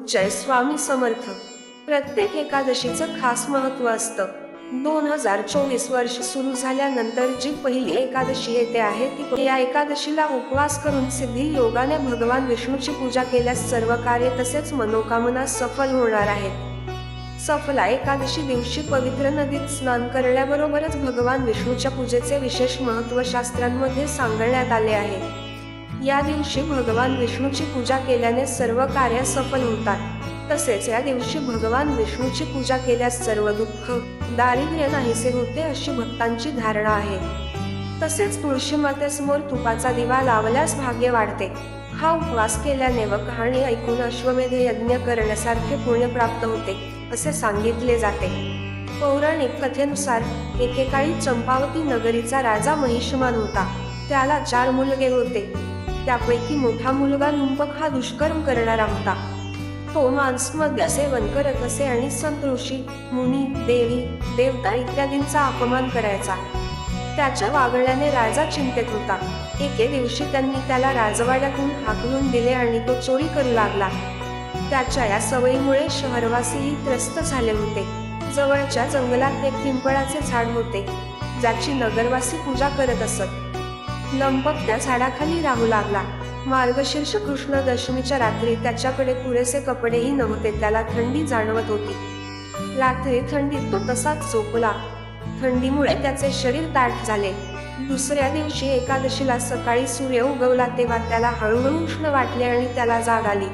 जय स्वामी समर्थ. प्रत्येक एकादशीचं खास महत्त्व असतं. 2024 वर्ष सुरू झाल्यानंतर जी पहिली एकादशी येते आहे ती या एकादशीला उपवास करून सिद्धी योगाने भगवान विष्णूची पूजा केल्यास सर्व कार्य तसेच मनोकामना सफल होणार आहेत. सफला एकादशी दिवशी पवित्र नदीत स्नान करण्याबरोबरच भगवान विष्णूच्या पूजेचे विशेष महत्त्व शास्त्रांमध्ये सांगण्यात आले आहे. या दिवशी भगवान विष्णूची पूजा केल्याने सर्व कार्य सफल होतात. तसेच या दिवशी भगवान विष्णूची पूजा केल्यास सर्व दुःख दारिद्र्य नाहीसे होते अशी भक्तांची धारणा आहे. तसेच तुळशी मातेसमोर तुपाचा दिवा लावल्यास भाग्य वाढते. हा उपवास केल्याने व कहाणी ऐकून अश्वमेध यज्ञ करण्यासारखे पुण्य प्राप्त होते असे सांगितले जाते. पौराणिक कथेनुसार एकेकाळी चंपावती नगरीचा राजा महिषमान होता. त्याला 4 मुलगे होते. त्यापैकी मोठा मुलगा लुंपक हा दुष्कर्म करणारा होता. तो मांसमद्य सेवन करत असे आणि संत ऋषी मुनी देवी देवता इत्यादींचा अपमान करायचा. त्याच्या वागण्याने राजा चिंतेत होता. एके दिवशी त्यांनी त्याला राजवाड्यातून हाकलून दिले आणि तो चोरी करू लागला. त्याच्या या सवयीमुळे शहरवासीही त्रस्त झाले होते. जवळच्या जंगलात एक पिंपळाचे झाड होते ज्याची नगरवासी पूजा करत असत. लंपक त्या झाडाखाली राहू लागला. मार्गशीर्ष कृष्ण दशमीच्या रात्री त्याच्याकडे पुरेसे कपडेही नव्हते. त्याला थंडी जाणवत होती. रात्री थंडीत तो तसाच झोपला. थंडीमुळे त्याचे शरीर ताठ झाले. दुसऱ्या दिवशी एकादशीला सकाळी सूर्य उगवला तेव्हा त्याला हळूहळू उष्ण वाटले आणि त्याला जाग आली.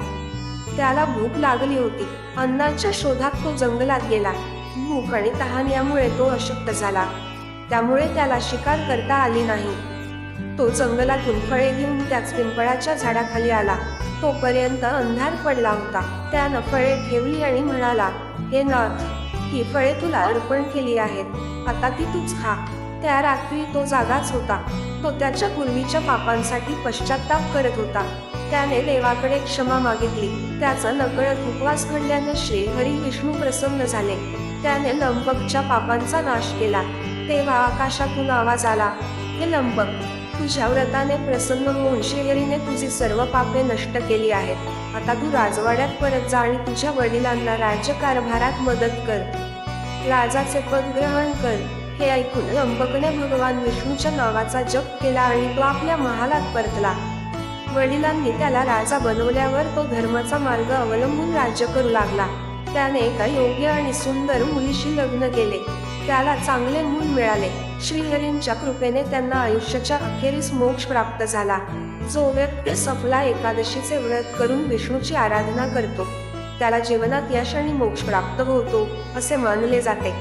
त्याला भूक लागली होती. अन्नाच्या शोधात तो जंगलात गेला. भूक आणि तहान यामुळे तो अशक्त झाला. त्यामुळे त्याला शिकार करता आली नाही. तो जंगलातून फळे घेऊन त्याच पिंपळाच्या झाडाखाली आला. तोपर्यंत अंधार पडला होता. त्यानं फळे ठेवली आणि म्हणाला, हे नाथ, ही फळे तुला अर्पण केली आहेत. आता ती तूच खा. त्या रात्री तो जागाच होता. तो त्याच्या पूर्वीच्या पापांसाठी पश्चाताप करत होता. त्याने देवाकडे क्षमा मागितली. त्याचा नकळत उपवास घडल्याने श्रीहरी विष्णू प्रसन्न झाले. त्याने लंपकच्या पापांचा नाश केला. तेव्हा आकाशातून आवाज आला, हे लंपक, तुझ्या व्रताने प्रसन्न होऊन श्रीहरीने तुझी सर्व पापे नष्ट केली आहेत. आता तू राजवाड्यात परत जा आणि तुझ्या वडिलांना राज्यकारभारात मदत कर. राजाचे पद ग्रहण कर. हे ऐकून लंपकने भगवान विष्णूच्या नावाचा जप केला आणि तो आपल्या महालात परतला. वडिलांनी त्याला राजा बनवल्यावर तो धर्माचा मार्ग अवलंबून राज्य करू लागला. त्याने एका योग्य आणि सुंदर मुलीशी लग्न केले. त्याला चांगले मूल मिळाले. श्रीहरींच्या कृपेने त्यांना आयुष्याच्या अखेरीस मोक्ष प्राप्त झाला. जो व्यक्ती सफला एकादशीचे व्रत करून विष्णूची आराधना करतो त्याला जीवनात यश आणि मोक्ष प्राप्त होतो असे मानले जाते.